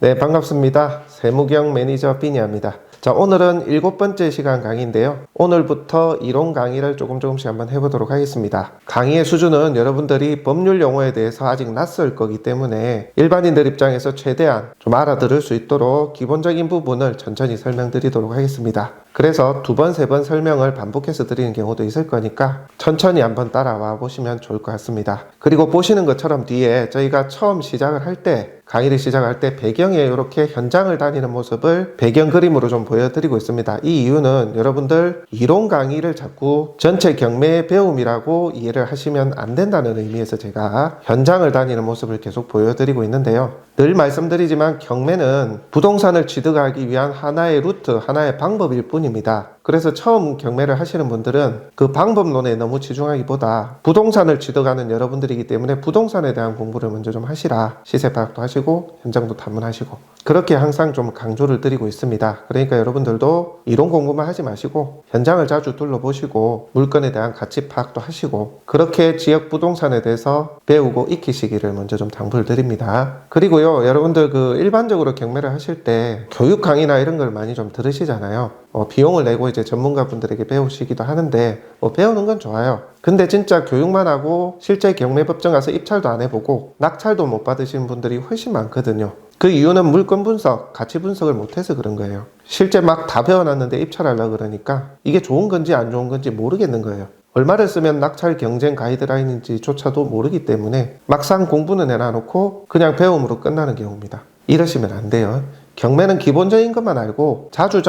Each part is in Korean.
네, 반갑습니다. 세무경 매니저 비니아입니다. 자, 오늘은 7번째 시간 강의인데요. 오늘부터 이론 강의를 조금씩 한번 해보도록 하겠습니다. 강의의 수준은 여러분들이 법률 용어에 대해서 아직 낯설 거기 때문에 일반인들 입장에서 최대한 좀 알아들을 수 있도록 기본적인 부분을 천천히 설명드리도록 하겠습니다. 그래서 2번, 3번 설명을 반복해서 드리는 경우도 있을 거니까 천천히 한번 따라와 보시면 좋을 것 같습니다. 그리고 보시는 것처럼 뒤에 저희가 처음 시작을 할 때, 강의를 시작할 때 배경에 이렇게 현장을 다니는 모습을 배경 그림으로 좀 보여드리고 있습니다. 이 이유는 여러분들 이론 강의를 자꾸 전체 경매 배움이라고 이해를 하시면 안 된다는 의미에서 제가 현장을 다니는 모습을 계속 보여드리고 있는데요. 늘 말씀드리지만 경매는 부동산을 취득하기 위한 하나의 루트, 하나의 방법일 뿐입니다. 그래서 처음 경매를 하시는 분들은 그 방법론에 너무 치중하기보다 부동산을 취득하는 여러분들이기 때문에 부동산에 대한 공부를 먼저 좀 하시라. 시세 파악도 하시고 현장도 탐문하시고 그렇게 항상 좀 강조를 드리고 있습니다. 그러니까 여러분들도 이론 공부만 하지 마시고 현장을 자주 둘러보시고 물건에 대한 가치 파악도 하시고 그렇게 지역 부동산에 대해서 배우고 익히시기를 먼저 좀 당부를 드립니다. 그리고요, 여러분들 일반적으로 경매를 하실 때 교육 강의나 이런 걸 많이 좀 들으시잖아요. 비용을 내고 이제 전문가분들에게 배우시기도 하는데 배우는 건 좋아요. 근데 진짜 교육만 하고 실제 경매법정 가서 입찰도 안 해보고 낙찰도 못 받으시는 분들이 훨씬 많거든요. 그 이유는 물건 분석, 가치 분석을 못해서 그런 거예요. 실제 막 다 배워놨는데 입찰하려고 그러니까 이게 좋은 건지 안 좋은 건지 모르겠는 거예요. 얼마를 쓰면 낙찰 경쟁 가이드라인인지 조차도 모르기 때문에 막상 공부는 해놔놓고 그냥 배움으로 끝나는 경우입니다. 이러시면 안 돼요. 경매는 기본적인 것만 알고 자주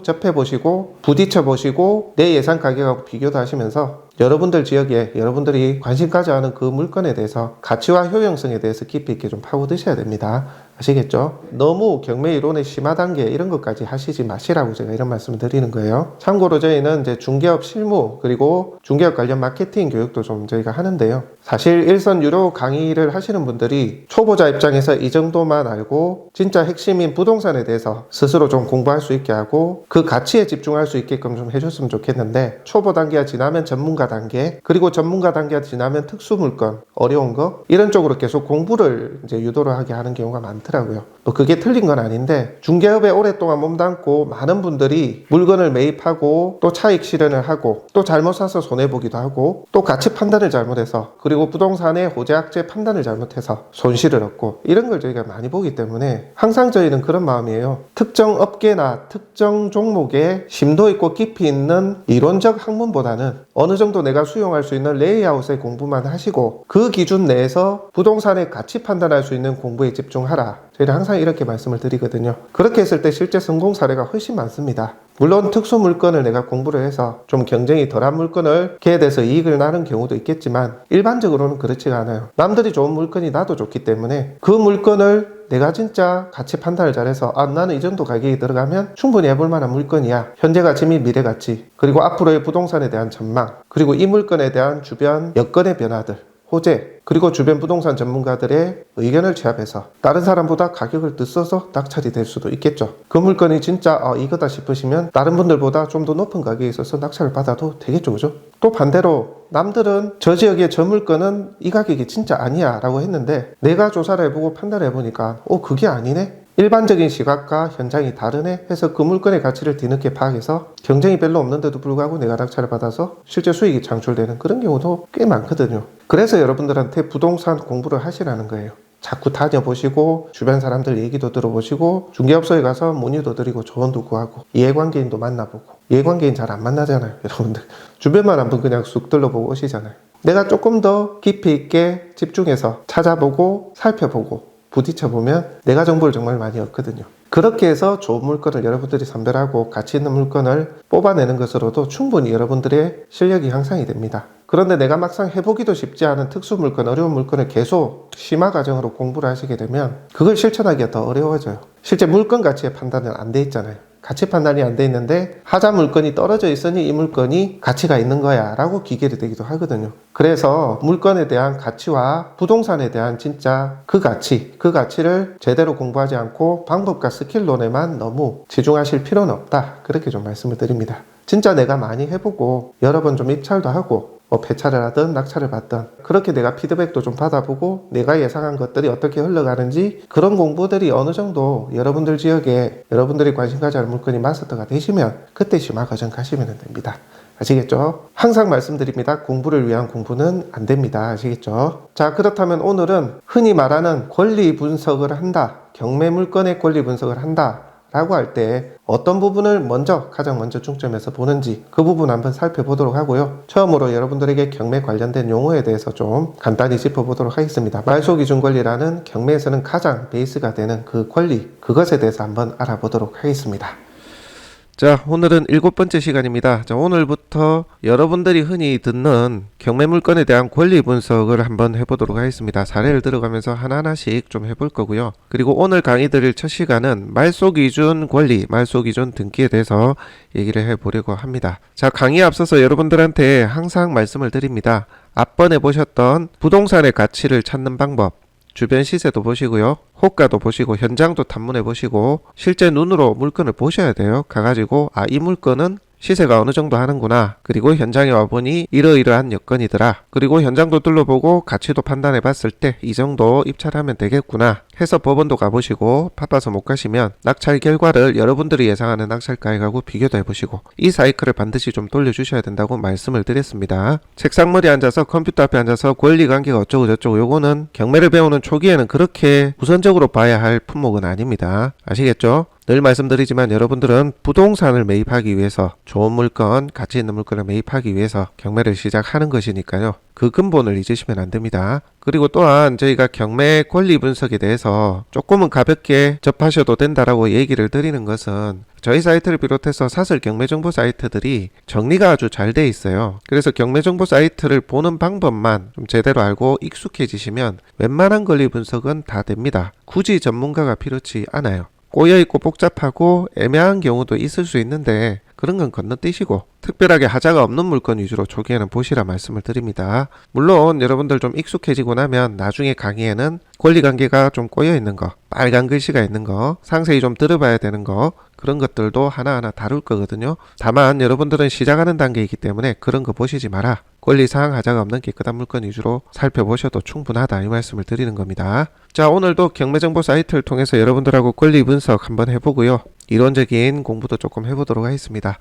접해보시고 부딪혀보시고 내 예상 가격하고 비교도 하시면서 여러분들 지역에 여러분들이 관심 가져하는 그 물건에 대해서 가치와 효용성에 대해서 깊이 있게 좀 파고드셔야 됩니다. 아시겠죠? 너무 경매 이론의 심화 단계 이런 것까지 하시지 마시라고 제가 이런 말씀을 드리는 거예요. 참고로 저희는 이제 중개업 실무 그리고 중개업 관련 마케팅 교육도 좀 저희가 하는데요. 사실 일선 유료 강의를 하시는 분들이 초보자 입장에서 이 정도만 알고 진짜 핵심인 부동산에 대해서 스스로 좀 공부할 수 있게 하고 그 가치에 집중할 수 있게끔 좀 해줬으면 좋겠는데 초보 단계가 지나면 전문가 단계 그리고 전문가 단계가 지나면 특수 물건 어려운 거 이런 쪽으로 계속 공부를 이제 유도를 하게 하는 경우가 많더라고요. 또 그게 틀린 건 아닌데 중개업에 오랫동안 몸담고 많은 분들이 물건을 매입하고 또 차익 실현을 하고 또 잘못 사서 손해보기도 하고 또 가치 판단을 잘못해서 그리고 부동산의 호재악재 판단을 잘못해서 손실을 얻고 이런 걸 저희가 많이 보기 때문에 항상 저희는 그런 마음이에요. 특정 업계나 특정 종목에 심도 있고 깊이 있는 이론적 학문보다는 어느 정도 내가 수용할 수 있는 레이아웃의 공부만 하시고 그 기준 내에서 부동산의 가치 판단할 수 있는 공부에 집중하라. 저희는 항상 이렇게 말씀을 드리거든요. 그렇게 했을 때 실제 성공 사례가 훨씬 많습니다. 물론 특수 물건을 내가 공부를 해서 좀 경쟁이 덜한 물건을 계획해서 이익을 나는 경우도 있겠지만 일반적으로는 그렇지가 않아요. 남들이 좋은 물건이 나도 좋기 때문에 그 물건을 내가 진짜 가치 판단을 잘해서 나는 이 정도 가격이 들어가면 충분히 해볼 만한 물건이야. 현재 가치 및 미래 가치 그리고 앞으로의 부동산에 대한 전망 그리고 이 물건에 대한 주변 여건의 변화들 호재 그리고 주변 부동산 전문가들의 의견을 취합해서 다른 사람보다 가격을 늦춰서 낙찰이 될 수도 있겠죠. 그 물건이 진짜 이거다 싶으시면 다른 분들보다 좀 더 높은 가격에 있어서 낙찰을 받아도 되겠죠, 그죠? 또 반대로 남들은 저 지역의 저 물건은 이 가격이 진짜 아니야 라고 했는데 내가 조사를 해보고 판단을 해보니까 그게 아니네? 일반적인 시각과 현장이 다르네 해서 그 물건의 가치를 뒤늦게 파악해서 경쟁이 별로 없는데도 불구하고 내가 낙찰을 받아서 실제 수익이 창출되는 그런 경우도 꽤 많거든요. 그래서 여러분들한테 부동산 공부를 하시라는 거예요. 자꾸 다녀보시고 주변 사람들 얘기도 들어보시고 중개업소에 가서 문의도 드리고 조언도 구하고 이해관계인도 만나보고 이해관계인 잘 안 만나잖아요. 여러분들 주변만 한번 그냥 쑥 둘러보고 오시잖아요. 내가 조금 더 깊이 있게 집중해서 찾아보고 살펴보고 부딪혀보면 내가 정보를 정말 많이 얻거든요. 그렇게 해서 좋은 물건을 여러분들이 선별하고 가치 있는 물건을 뽑아내는 것으로도 충분히 여러분들의 실력이 향상이 됩니다. 그런데 내가 막상 해보기도 쉽지 않은 특수 물건, 어려운 물건을 계속 심화 과정으로 공부를 하시게 되면 그걸 실천하기가 더 어려워져요. 실제 물건 가치의 판단은 안 돼 있잖아요. 가치 판단이 안 돼 있는데 하자 물건이 떨어져 있으니 이 물건이 가치가 있는 거야 라고 기계를 대기도 하거든요. 그래서 물건에 대한 가치와 부동산에 대한 진짜 그 가치를 제대로 공부하지 않고 방법과 스킬론에만 너무 치중하실 필요는 없다. 그렇게 좀 말씀을 드립니다. 진짜 내가 많이 해보고 여러 번 좀 입찰도 하고 뭐 폐차를 하든 낙찰을 받든 그렇게 내가 피드백도 좀 받아보고 내가 예상한 것들이 어떻게 흘러가는지 그런 공부들이 어느 정도 여러분들 지역에 여러분들이 관심 가져야 할 물건이 마스터가 되시면 그때 심화 과정 가시면 됩니다. 아시겠죠? 항상 말씀드립니다. 공부를 위한 공부는 안 됩니다. 아시겠죠? 자, 그렇다면 오늘은 흔히 말하는 권리 분석을 한다, 경매 물건의 권리 분석을 한다 라고 할 때 어떤 부분을 가장 먼저 중점해서 보는지 그 부분 한번 살펴보도록 하고요. 처음으로 여러분들에게 경매 관련된 용어에 대해서 좀 간단히 짚어보도록 하겠습니다. 말소기준권리라는 경매에서는 가장 베이스가 되는 그 권리, 그것에 대해서 한번 알아보도록 하겠습니다. 자, 오늘은 7번째 시간입니다. 자, 오늘부터 여러분들이 흔히 듣는 경매 물건에 대한 권리 분석을 한번 해보도록 하겠습니다. 사례를 들어가면서 하나하나씩 좀 해볼 거고요. 그리고 오늘 강의 드릴 첫 시간은 말소기준 권리, 말소기준 등기에 대해서 얘기를 해보려고 합니다. 자, 강의에 앞서서 여러분들한테 항상 말씀을 드립니다. 앞번에 보셨던 부동산의 가치를 찾는 방법, 주변 시세도 보시고요. 호가도 보시고 현장도 탐문해 보시고 실제 눈으로 물건을 보셔야 돼요. 가가지고 이 물건은 시세가 어느 정도 하는구나. 그리고 현장에 와보니 이러이러한 여건이더라. 그리고 현장도 둘러보고 가치도 판단해 봤을 때 이 정도 입찰하면 되겠구나 해서 법원도 가보시고 바빠서 못 가시면 낙찰 결과를 여러분들이 예상하는 낙찰가액하고 비교도 해보시고 이 사이클을 반드시 좀 돌려주셔야 된다고 말씀을 드렸습니다. 책상머리에 앉아서 컴퓨터 앞에 앉아서 권리관계가 어쩌고 저쩌고 요거는 경매를 배우는 초기에는 그렇게 우선적으로 봐야 할 품목은 아닙니다. 아시겠죠? 늘 말씀드리지만 여러분들은 부동산을 매입하기 위해서 좋은 물건, 가치 있는 물건을 매입하기 위해서 경매를 시작하는 것이니까요. 그 근본을 잊으시면 안 됩니다. 그리고 또한 저희가 경매 권리 분석에 대해서 조금은 가볍게 접하셔도 된다라고 얘기를 드리는 것은 저희 사이트를 비롯해서 사설 경매정보 사이트들이 정리가 아주 잘 돼 있어요. 그래서 경매정보 사이트를 보는 방법만 좀 제대로 알고 익숙해지시면 웬만한 권리 분석은 다 됩니다. 굳이 전문가가 필요치 않아요. 꼬여있고 복잡하고 애매한 경우도 있을 수 있는데 그런 건 건너뛰시고 특별하게 하자가 없는 물건 위주로 초기에는 보시라 말씀을 드립니다. 물론 여러분들 좀 익숙해지고 나면 나중에 강의에는 권리관계가 좀 꼬여있는 거, 빨간 글씨가 있는 거, 상세히 좀 들어봐야 되는 거 그런 것들도 하나하나 다룰 거거든요. 다만 여러분들은 시작하는 단계이기 때문에 그런 거 보시지 마라. 권리사항 하자가 없는 깨끗한 물건 위주로 살펴보셔도 충분하다 이 말씀을 드리는 겁니다. 자, 오늘도 경매정보 사이트를 통해서 여러분들하고 권리 분석 한번 해보고요. 이론적인 공부도 조금 해보도록 하겠습니다.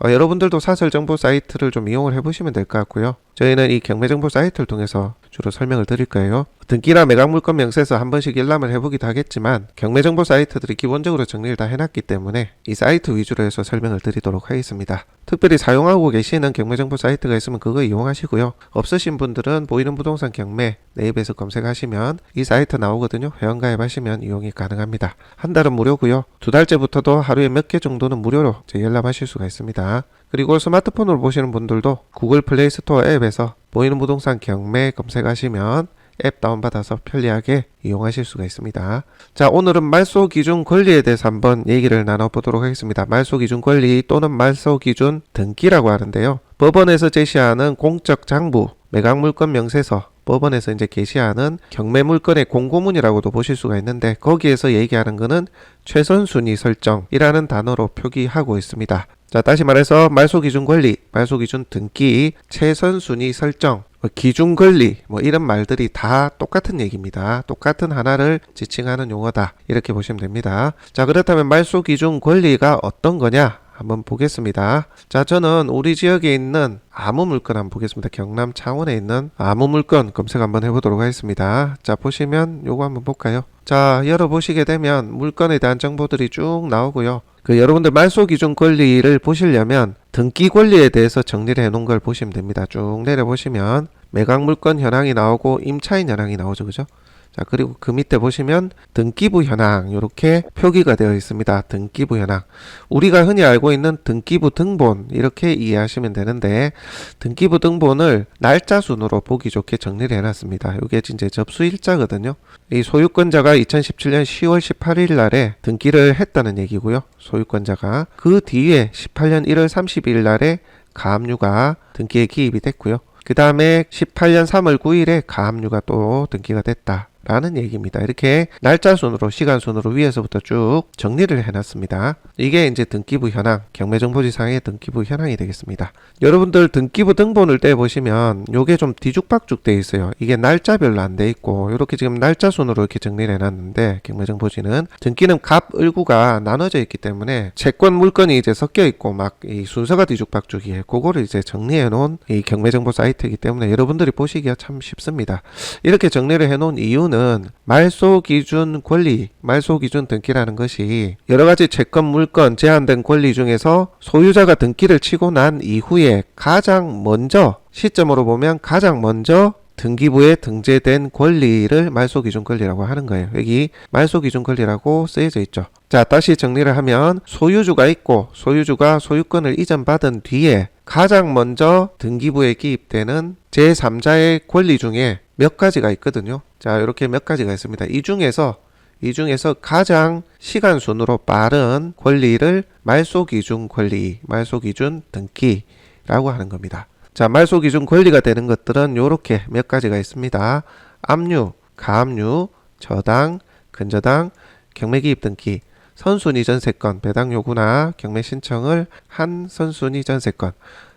여러분들도 사설정보 사이트를 좀 이용을 해보시면 될 것 같고요. 저희는 이 경매정보 사이트를 통해서 주로 설명을 드릴 거예요. 등기나 매각물건 명세서 한 번씩 일람을 해보기도 하겠지만 경매정보 사이트들이 기본적으로 정리를 다 해놨기 때문에 이 사이트 위주로 해서 설명을 드리도록 하겠습니다. 특별히 사용하고 계시는 경매정보 사이트가 있으면 그거 이용하시고요. 없으신 분들은 보이는 부동산 경매 네이버에서 검색하시면 이 사이트 나오거든요. 회원가입하시면 이용이 가능합니다. 한 달은 무료고요. 2달째부터도 하루에 몇 개 정도는 무료로 열람하실 수가 있습니다. 그리고 스마트폰으로 보시는 분들도 구글 플레이 스토어 앱에서 보이는 부동산 경매 검색하시면 앱 다운받아서 편리하게 이용하실 수가 있습니다. 자, 오늘은 말소기준 권리에 대해서 한번 얘기를 나눠보도록 하겠습니다. 말소기준 권리 또는 말소기준 등기라고 하는데요. 법원에서 제시하는 공적 장부, 매각물건 명세서, 법원에서 이제 게시하는 경매물건의 공고문이라고도 보실 수가 있는데 거기에서 얘기하는 거는 최선순위 설정이라는 단어로 표기하고 있습니다. 자, 다시 말해서 말소기준 권리, 말소기준 등기, 최선순위 설정, 기준권리 이런 말들이 다 똑같은 얘기입니다. 똑같은 하나를 지칭하는 용어다 이렇게 보시면 됩니다. 자, 그렇다면 말소기준 권리가 어떤 거냐 한번 보겠습니다. 자, 저는 우리 지역에 있는 아무 물건 한번 보겠습니다. 경남 창원에 있는 아무 물건 검색 한번 해보도록 하겠습니다. 자, 보시면 요거 한번 볼까요? 자, 열어보시게 되면 물건에 대한 정보들이 쭉 나오고요. 여러분들 말소기준 권리를 보시려면 등기 권리에 대해서 정리를 해놓은 걸 보시면 됩니다. 쭉 내려보시면 매각물건 현황이 나오고 임차인 현황이 나오죠. 그죠? 자, 그리고 그 밑에 보시면 등기부 현황 이렇게 표기가 되어 있습니다. 등기부 현황. 우리가 흔히 알고 있는 등기부 등본 이렇게 이해하시면 되는데 등기부 등본을 날짜 순으로 보기 좋게 정리를 해놨습니다. 이게 진짜 접수일자거든요. 이 소유권자가 2017년 10월 18일 날에 등기를 했다는 얘기고요. 소유권자가 그 뒤에 18년 1월 30일 날에 가압류가 등기에 기입이 됐고요. 그 다음에 18년 3월 9일에 가압류가 또 등기가 됐다. 라는 얘기입니다. 이렇게 날짜 순으로, 시간 순으로 위에서부터 쭉 정리를 해놨습니다. 이게 이제 등기부 현황, 경매정보지상의 등기부 현황이 되겠습니다. 여러분들 등기부 등본을 떼보시면 요게 좀 뒤죽박죽 돼 있어요. 이게 날짜별로 안 돼 있고 이렇게 지금 날짜 순으로 이렇게 정리를 해놨는데, 경매정보지는 등기는 갑, 을구가 나눠져 있기 때문에 채권, 물건이 이제 섞여 있고 막 이 순서가 뒤죽박죽이에요. 그거를 이제 정리해 놓은 이 경매정보 사이트이기 때문에 여러분들이 보시기가 참 쉽습니다. 이렇게 정리를 해 놓은 이유는 말소기준 권리, 말소기준 등기라는 것이 여러가지 채권, 물건, 제한된 권리 중에서 소유자가 등기를 치고 난 이후에 가장 먼저, 시점으로 보면 가장 먼저 등기부에 등재된 권리를 말소기준 권리라고 하는 거예요. 여기 말소기준 권리라고 쓰여져 있죠. 자, 다시 정리를 하면 소유주가 있고 소유주가 소유권을 이전받은 뒤에 가장 먼저 등기부에 기입되는 제3자의 권리 중에 몇 가지가 있거든요. 자, 이렇게 몇 가지가 있습니다. 이 중에서 가장 시간순으로 빠른 권리를 말소기준 권리, 말소기준 등기라고 하는 겁니다. 자, 말소기준 권리가 되는 것들은 요렇게 몇 가지가 있습니다. 압류, 가압류, 저당, 근저당, 경매기입 등기, 선순위 전세권, 배당 요구나 경매 신청을 한 선순위 전세권,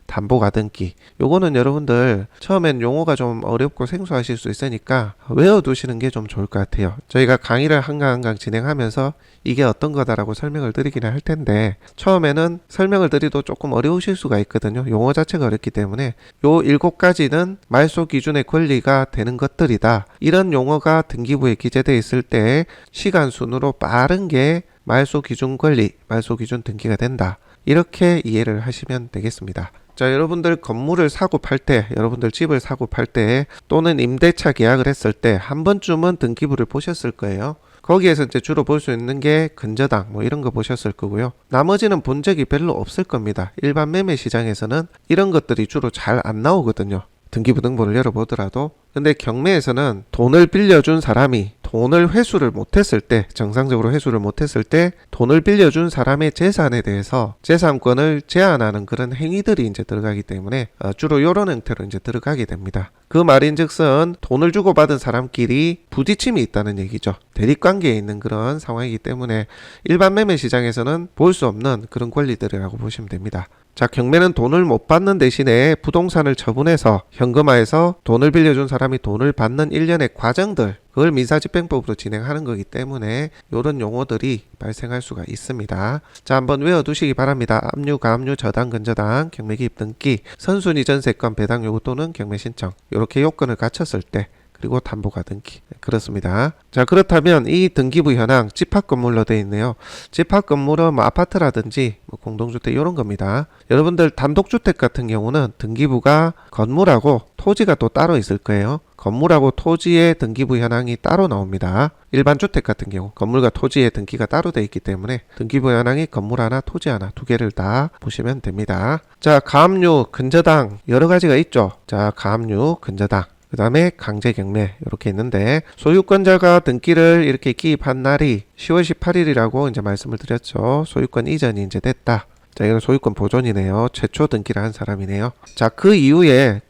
담보가 등기. 요거는 여러분들 처음엔 용어가 좀 어렵고 생소하실 수 있으니까 외워두시는 게 좀 좋을 것 같아요. 저희가 강의를 한강 진행하면서 이게 어떤 거다라고 설명을 드리기는 할 텐데, 처음에는 설명을 드리도 조금 어려우실 수가 있거든요. 용어 자체가 어렵기 때문에 요 7가지는 말소 기준의 권리가 되는 것들이다. 이런 용어가 등기부에 기재되어 있을 때 시간 순으로 빠른 게 말소 기준 권리, 말소 기준 등기가 된다. 이렇게 이해를 하시면 되겠습니다. 자, 여러분들 건물을 사고 팔 때, 여러분들 집을 사고 팔 때, 또는 임대차 계약을 했을 때 한 번쯤은 등기부를 보셨을 거예요. 거기에서 이제 주로 볼 수 있는 게 근저당 뭐 이런 거 보셨을 거고요. 나머지는 본 적이 별로 없을 겁니다. 일반 매매 시장에서는 이런 것들이 주로 잘 안 나오거든요. 등기부 등본을 열어보더라도. 근데 경매에서는 돈을 빌려준 사람이 돈을 회수를 못했을 때, 정상적으로 회수를 못했을 때 돈을 빌려준 사람의 재산에 대해서 재산권을 제한하는 그런 행위들이 이제 들어가기 때문에 주로 이런 형태로 이제 들어가게 됩니다. 그 말인즉슨 돈을 주고받은 사람끼리 부딪힘이 있다는 얘기죠. 대립관계에 있는 그런 상황이기 때문에 일반 매매 시장에서는 볼 수 없는 그런 권리들이라고 보시면 됩니다. 자, 경매는 돈을 못 받는 대신에 부동산을 처분해서 현금화해서 돈을 빌려준 사람이 돈을 받는 일련의 과정들, 그걸 민사집행법으로 진행하는 거기 때문에 이런 용어들이 발생할 수가 있습니다. 자, 한번 외워두시기 바랍니다. 압류, 가압류, 저당, 근저당, 경매기입 등기, 선순위 전세권, 배당 요구 또는 경매 신청, 이렇게 요건을 갖췄을 때, 그리고 담보가 등기. 그렇습니다. 자, 그렇다면 이 등기부 현황 집합건물로 되어 있네요. 집합건물은 뭐 아파트라든지 뭐 공동주택 이런 겁니다. 여러분들 단독주택 같은 경우는 등기부가 건물하고 토지가 또 따로 있을 거예요. 건물하고 토지의 등기부 현황이 따로 나옵니다. 일반 주택 같은 경우 건물과 토지의 등기가 따로 되어 있기 때문에 등기부 현황이 건물 하나, 토지 하나, 두 개를 다 보시면 됩니다. 자, 가압류, 근저당 여러 가지가 있죠. 자, 가압류, 근저당, 그 다음에 강제경매 이렇게 있는데, 소유권자가 등기를 이렇게 기입한 날이 10월 18일이라고 이제 말씀을 드렸죠. 소유권 이전이 이제 됐다. 자, 이건 소유권 보존이네요. 최초 등기를 한 사람이네요. 자, 그 이후에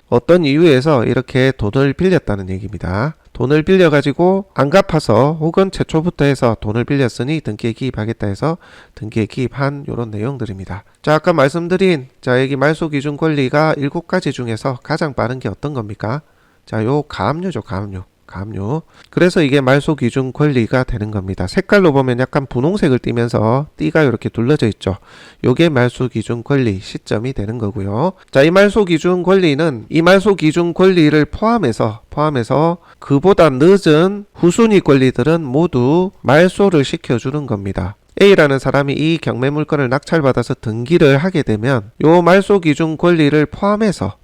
어떤 이유에서 이렇게 돈을 빌렸다는 얘기입니다. 돈을 빌려가지고 안 갚아서 혹은 최초부터 해서 돈을 빌렸으니 등기에 기입하겠다 해서 등기에 기입한 이런 내용들입니다. 자, 아까 말씀드린 여기 말소기준 권리가 7가지 중에서 가장 빠른 게 어떤 겁니까? 자, 요 가압류죠. 가압류. 그래서 이게 말소기준 권리가 되는 겁니다. 색깔로 보면 약간 분홍색을 띠면서 띠가 이렇게 둘러져 있죠. 요게 말소기준 권리 시점이 되는 거고요. 자, 이 말소기준 권리는 이 말소기준 권리를 포함해서 그보다 늦은 후순위 권리들은 모두 말소를 시켜주는 겁니다. A라는 사람이 이 경매 물건을 낙찰받아서 등기를 하게 되면 요 말소기준 권리를 포함해서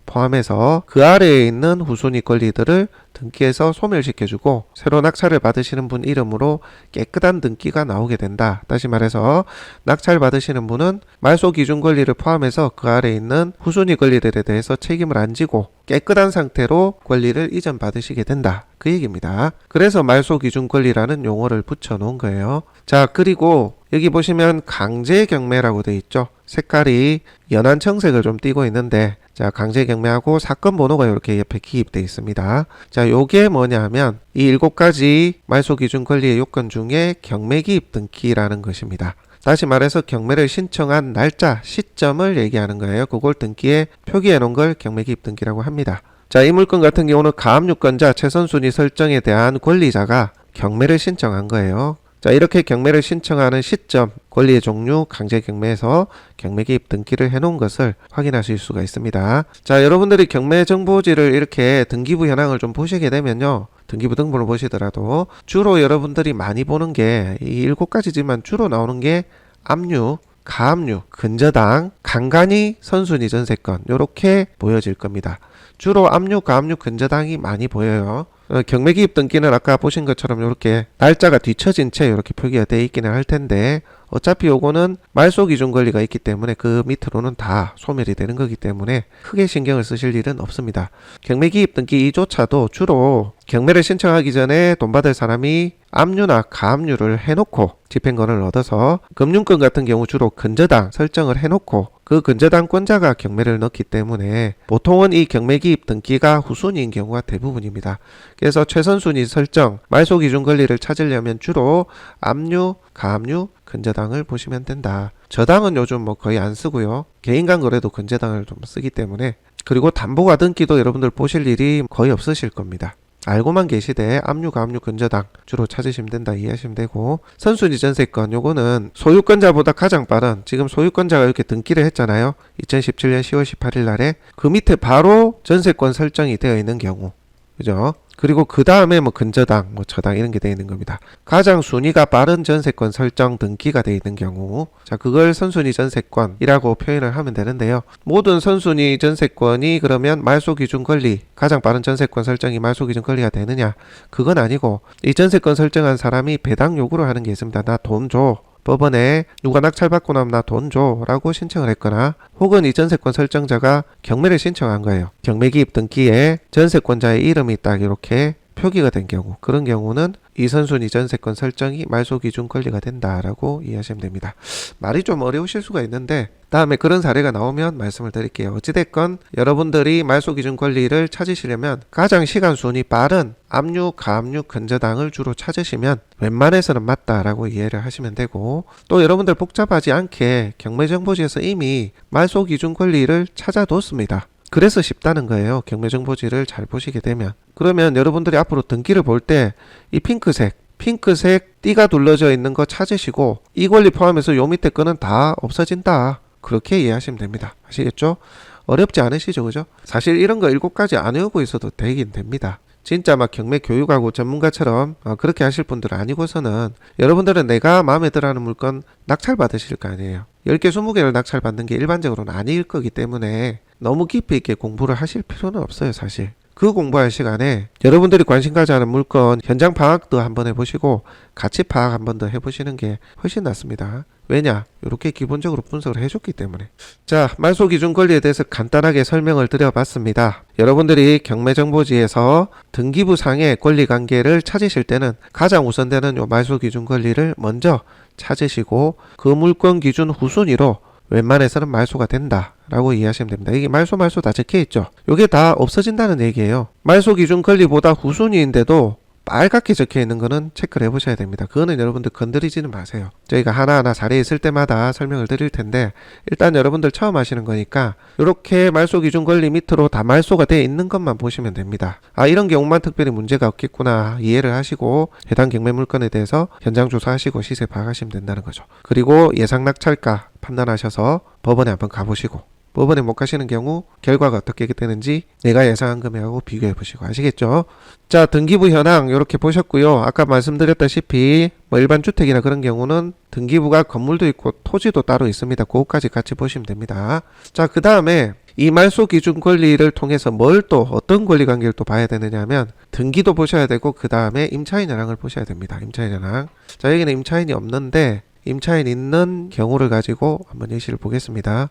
그 아래에 있는 후순위 권리들을 등기해서 소멸시켜주고 새로 낙찰을 받으시는 분 이름으로 깨끗한 등기가 나오게 된다. 다시 말해서 낙찰 받으시는 분은 말소기준 권리를 포함해서 그 아래에 있는 후순위 권리들에 대해서 책임을 안 지고 깨끗한 상태로 권리를 이전 받으시게 된다. 그 얘기입니다. 그래서 말소기준 권리라는 용어를 붙여 놓은 거예요. 자, 그리고 여기 보시면 강제경매라고 되어 있죠. 색깔이 연한 청색을 좀 띠고 있는데, 자, 강제경매하고 사건 번호가 이렇게 옆에 기입되어 있습니다. 자, 요게 뭐냐 하면 이 7가지 말소기준 권리의 요건 중에 경매기입 등기라는 것입니다. 다시 말해서 경매를 신청한 날짜, 시점을 얘기하는 거예요. 그걸 등기에 표기해 놓은 걸 경매기입 등기라고 합니다. 자, 이 물건 같은 경우는 가압류권자 최선순위 설정에 대한 권리자가 경매를 신청한 거예요. 자, 이렇게 경매를 신청하는 시점, 권리의 종류, 강제경매에서 경매기입 등기를 해놓은 것을 확인하실 수가 있습니다. 자, 여러분들이 경매정보지를 이렇게 등기부 현황을 좀 보시게 되면요, 등기부 등본을 보시더라도 주로 여러분들이 많이 보는 게 이 7가지지만 주로 나오는 게 압류, 가압류, 근저당, 간간이 선순위 전세권 이렇게 보여질 겁니다. 주로 압류, 가압류, 근저당이 많이 보여요. 경매기입 등기는 아까 보신 것처럼 이렇게 날짜가 뒤처진 채 이렇게 표기가 되어 있기는 할 텐데, 어차피 요거는 말소기준 권리가 있기 때문에 그 밑으로는 다 소멸이 되는 거기 때문에 크게 신경을 쓰실 일은 없습니다. 경매기입 등기 이조차도 주로 경매를 신청하기 전에 돈 받을 사람이 압류나 가압류를 해놓고 집행권을 얻어서, 금융권 같은 경우 주로 근저당 설정을 해놓고 그 근저당권자가 경매를 넣기 때문에 보통은 이 경매기입 등기가 후순위인 경우가 대부분입니다. 그래서 최선순위 설정, 말소기준 권리를 찾으려면 주로 압류, 가압류, 근저당을 보시면 된다. 저당은 요즘 뭐 거의 안 쓰고요. 개인간 거래도 근저당을 좀 쓰기 때문에, 그리고 담보가 등기도 여러분들 보실 일이 거의 없으실 겁니다. 알고만 계시되 압류, 가압류, 근저당 주로 찾으시면 된다 이해하시면 되고, 선순위 전세권 요거는 소유권자보다 가장 빠른, 지금 소유권자가 이렇게 등기를 했잖아요. 2017년 10월 18일 날에 그 밑에 바로 전세권 설정이 되어 있는 경우, 그죠? 그리고 그 다음에 뭐 근저당, 뭐 저당 이런 게 되어 있는 겁니다. 가장 순위가 빠른 전세권 설정 등기가 되어 있는 경우, 자, 그걸 선순위 전세권이라고 표현을 하면 되는데요. 모든 선순위 전세권이 그러면 말소기준 권리, 가장 빠른 전세권 설정이 말소기준 권리가 되느냐? 그건 아니고, 이 전세권 설정한 사람이 배당 요구를 하는 게 있습니다. 나 돈 줘. 법원에 누가 낙찰받고 나면 나 돈 줘 라고 신청을 했거나, 혹은 이 전세권 설정자가 경매를 신청한 거예요. 경매기입 등기에 전세권자의 이름이 딱 이렇게 표기가 된 경우, 그런 경우는 이 선순위 전세권 설정이 말소기준 권리가 된다라고 이해하시면 됩니다. 말이 좀 어려우실 수가 있는데 다음에 그런 사례가 나오면 말씀을 드릴게요. 어찌됐건 여러분들이 말소기준 권리를 찾으시려면 가장 시간순위 빠른 압류, 가압류, 근저당을 주로 찾으시면 웬만해서는 맞다라고 이해를 하시면 되고, 또 여러분들 복잡하지 않게 경매정보지에서 이미 말소기준 권리를 찾아뒀습니다. 그래서 쉽다는 거예요. 경매정보지를 잘 보시게 되면. 그러면 여러분들이 앞으로 등기를 볼 때 이 핑크색 띠가 둘러져 있는 거 찾으시고, 이 권리 포함해서 요 밑에 거는 다 없어진다, 그렇게 이해하시면 됩니다. 아시겠죠? 어렵지 않으시죠? 그죠? 사실 이런 거 7가지 안 외우고 있어도 되긴 됩니다. 진짜 막 경매 교육하고 전문가처럼 그렇게 하실 분들 아니고서는, 여러분들은 내가 마음에 들어하는 물건 낙찰 받으실 거 아니에요. 10개 20개를 낙찰 받는 게 일반적으로는 아닐 거기 때문에 너무 깊이 있게 공부를 하실 필요는 없어요. 사실 그 공부할 시간에 여러분들이 관심 가져 하는 물건 현장 파악도 한번 해보시고 가치 파악 한번 더 해보시는 게 훨씬 낫습니다. 왜냐? 이렇게 기본적으로 분석을 해줬기 때문에. 자, 말소기준 권리에 대해서 간단하게 설명을 드려봤습니다. 여러분들이 경매정보지에서 등기부 상의 권리관계를 찾으실 때는 가장 우선되는 요 말소기준 권리를 먼저 찾으시고, 그 물건 기준 후순위로 웬만해서는 말소가 된다 라고 이해하시면 됩니다. 이게 말소 다 적혀있죠. 이게 다 없어진다는 얘기예요. 말소 기준 권리보다 후순위인데도 빨갛게 적혀있는 거는 체크를 해보셔야 됩니다. 그거는 여러분들 건드리지는 마세요. 저희가 하나하나 사례 있을 때마다 설명을 드릴 텐데, 일단 여러분들 처음 하시는 거니까 이렇게 말소 기준 권리 밑으로 다 말소가 되어 있는 것만 보시면 됩니다. 아, 이런 경우만 특별히 문제가 없겠구나 이해를 하시고 해당 경매 물건에 대해서 현장 조사하시고 시세 파악하시면 된다는 거죠. 그리고 예상 낙찰가 판단하셔서 법원에 한번 가보시고, 법원에 못 가시는 경우 결과가 어떻게 되는지 내가 예상한 금액하고 비교해 보시고. 아시겠죠? 자, 등기부 현황 이렇게 보셨고요. 아까 말씀드렸다시피 뭐 일반 주택이나 그런 경우는 등기부가 건물도 있고 토지도 따로 있습니다. 그것까지 같이 보시면 됩니다. 자, 그 다음에 이 말소 기준 권리를 통해서 뭘 또 어떤 권리 관계를 또 봐야 되느냐 하면 등기도 보셔야 되고, 그 다음에 임차인 현황을 보셔야 됩니다. 임차인 현황. 자, 여기는 임차인이 없는데 임차인 있는 경우를 가지고 한번 예시를 보겠습니다.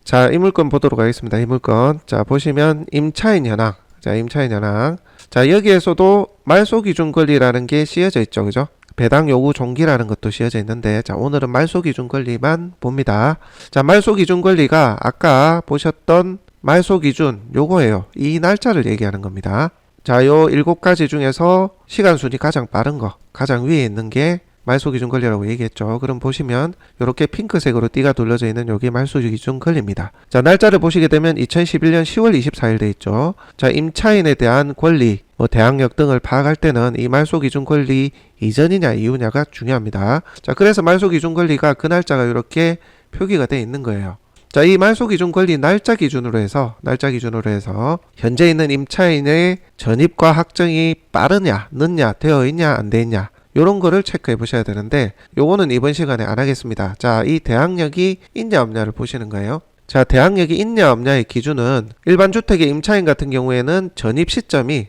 자, 이 물건 보도록 하겠습니다. 이 물건. 자, 보시면 임차인 현황. 자, 임차인 현황. 자, 여기에서도 말소 기준 권리라는 게 씌어져 있죠. 그죠? 배당 요구 종기라는 것도 씌어져 있는데, 자, 오늘은 말소 기준 권리만 봅니다. 자, 말소 기준 권리가 아까 보셨던 말소 기준 요거예요. 이 날짜를 얘기하는 겁니다. 자, 요 7가지 중에서 시간 순위 가장 빠른 거, 가장 위에 있는 게 말소 기준 권리라고 얘기했죠. 그럼 보시면 이렇게 핑크색으로 띠가 둘러져 있는 요게 말소 기준 권리입니다. 자, 날짜를 보시게 되면 2011년 10월 24일 돼 있죠. 자, 임차인에 대한 권리, 대항력 등을 파악할 때는 이 말소 기준 권리 이전이냐 이후냐가 중요합니다. 자, 그래서 말소 기준 권리가 그 날짜가 이렇게 표기가 돼 있는 거예요. 자, 이 말소 기준 권리 날짜 기준으로 해서 현재 있는 임차인의 전입과 확정이 빠르냐, 늦냐, 되어 있냐, 안 돼 있냐, 요런 거를 체크해 보셔야 되는데, 요거는 이번 시간에 안 하겠습니다. 자, 이 대항력이 있냐 없냐를 보시는 거예요. 자, 대항력이 있냐 없냐의 기준은 일반 주택의 임차인 같은 경우에는 전입 시점이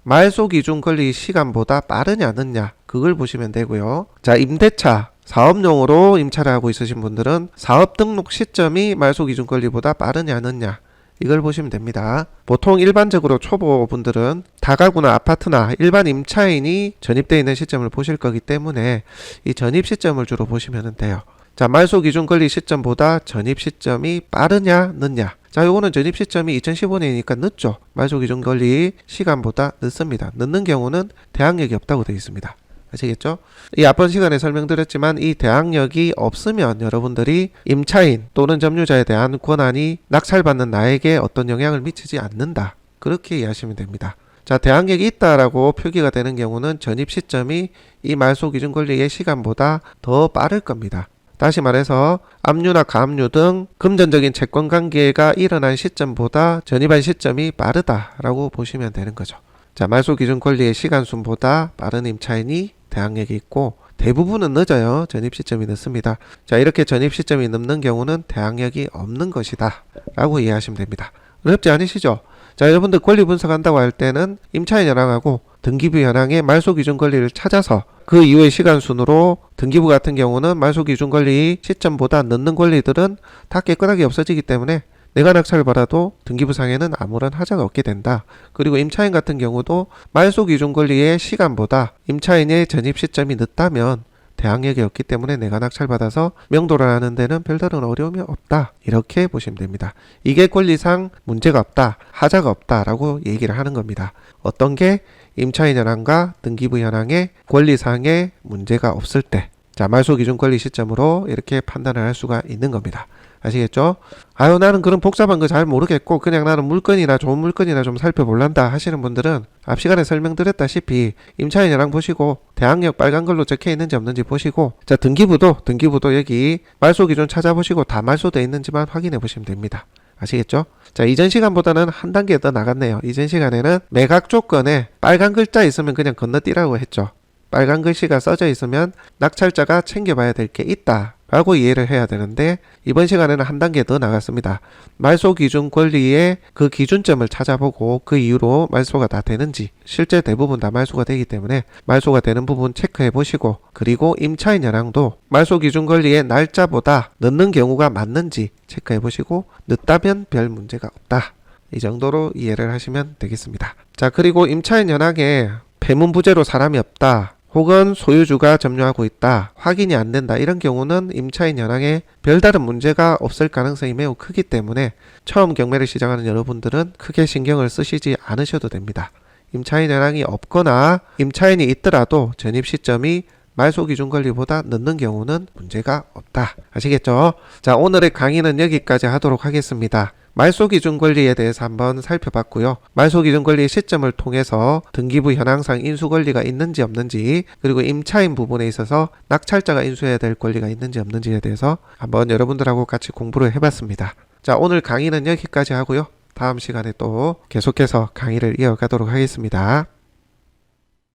말소 기준 권리 시간보다 빠르냐 늦냐, 그걸 보시면 되고요. 자, 임대차 사업용으로 임차를 하고 있으신 분들은 사업 등록 시점이 말소 기준 권리보다 빠르냐 늦냐, 이걸 보시면 됩니다. 보통 일반적으로 초보분들은 다가구나 아파트나 일반 임차인이 전입되어 있는 시점을 보실 거기 때문에 이 전입 시점을 주로 보시면 돼요. 자, 말소 기준 권리 시점보다 전입 시점이 빠르냐 늦냐. 자, 요거는 전입 시점이 2015년이니까 늦죠. 말소 기준 권리 시간보다 늦습니다. 늦는 경우는 대항력이 없다고 되어 있습니다. 아시겠죠? 이 앞번 시간에 설명드렸지만 이 대항력이 없으면 여러분들이 임차인 또는 점유자에 대한 권한이 낙찰받는 나에게 어떤 영향을 미치지 않는다, 그렇게 이해하시면 됩니다. 자, 대항력이 있다라고 표기가 되는 경우는 전입 시점이 이 말소 기준 권리의 시간보다 더 빠를 겁니다. 다시 말해서 압류나 가압류 등 금전적인 채권 관계가 일어난 시점보다 전입한 시점이 빠르다라고 보시면 되는 거죠. 자, 말소 기준 권리의 시간순보다 빠른 임차인이 대항력이 있고, 대부분은 늦어요. 전입 시점이 늦습니다. 자, 이렇게 전입 시점이 늦는 경우는 대항력이 없는 것이다 라고 이해하시면 됩니다. 어렵지 않으시죠? 자, 여러분들 권리 분석한다고 할 때는 임차인 현황하고 등기부 현황의 말소 기준 권리를 찾아서 그 이후의 시간 순으로, 등기부 같은 경우는 말소 기준 권리 시점보다 늦는 권리들은 다 깨끗하게 없어지기 때문에 내가 낙찰을 받아도 등기부상에는 아무런 하자가 없게 된다. 그리고 임차인 같은 경우도 말소 기준 권리의 시간보다 임차인의 전입 시점이 늦다면 대항력이 없기 때문에 내가 낙찰받아서 명도를 하는 데는 별다른 어려움이 없다, 이렇게 보시면 됩니다. 이게 권리상 문제가 없다, 하자가 없다 라고 얘기를 하는 겁니다. 어떤 게? 임차인 현황과 등기부 현황의 권리상의 문제가 없을 때, 자, 말소 기준 권리 시점으로 이렇게 판단을 할 수가 있는 겁니다. 아시겠죠? 아유, 나는 그런 복잡한 거 잘 모르겠고 그냥 나는 물건이나 좋은 물건이나 좀 살펴볼란다 하시는 분들은 앞 시간에 설명드렸다시피 임차인 현황 보시고 대항력 빨간 걸로 적혀 있는지 없는지 보시고, 자, 등기부도 여기 말소 기준 찾아보시고 다 말소되어 있는지만 확인해 보시면 됩니다. 아시겠죠? 자, 이전 시간보다는 한 단계 더 나갔네요. 이전 시간에는 매각 조건에 빨간 글자 있으면 그냥 건너뛰라고 했죠. 빨간 글씨가 써져 있으면 낙찰자가 챙겨봐야 될 게 있다 라고 이해를 해야 되는데, 이번 시간에는 한 단계 더 나갔습니다. 말소 기준 권리의 그 기준점을 찾아보고 그 이후로 말소가 다 되는지, 실제 대부분 다 말소가 되기 때문에 말소가 되는 부분 체크해 보시고, 그리고 임차인 현황도 말소 기준 권리의 날짜보다 늦는 경우가 맞는지 체크해 보시고, 늦다면 별 문제가 없다, 이 정도로 이해를 하시면 되겠습니다. 자, 그리고 임차인 현황에 폐문 부재로 사람이 없다, 혹은 소유주가 점유하고 있다, 확인이 안 된다, 이런 경우는 임차인 현황에 별다른 문제가 없을 가능성이 매우 크기 때문에 처음 경매를 시작하는 여러분들은 크게 신경을 쓰시지 않으셔도 됩니다. 임차인 현황이 없거나 임차인이 있더라도 전입 시점이 말소 기준 권리보다 늦는 경우는 문제가 없다. 아시겠죠? 자, 오늘의 강의는 여기까지 하도록 하겠습니다. 말소 기준 권리에 대해서 한번 살펴봤고요. 말소 기준 권리의 시점을 통해서 등기부 현황상 인수 권리가 있는지 없는지, 그리고 임차인 부분에 있어서 낙찰자가 인수해야 될 권리가 있는지 없는지에 대해서 한번 여러분들하고 같이 공부를 해봤습니다. 자, 오늘 강의는 여기까지 하고요. 다음 시간에 또 계속해서 강의를 이어가도록 하겠습니다.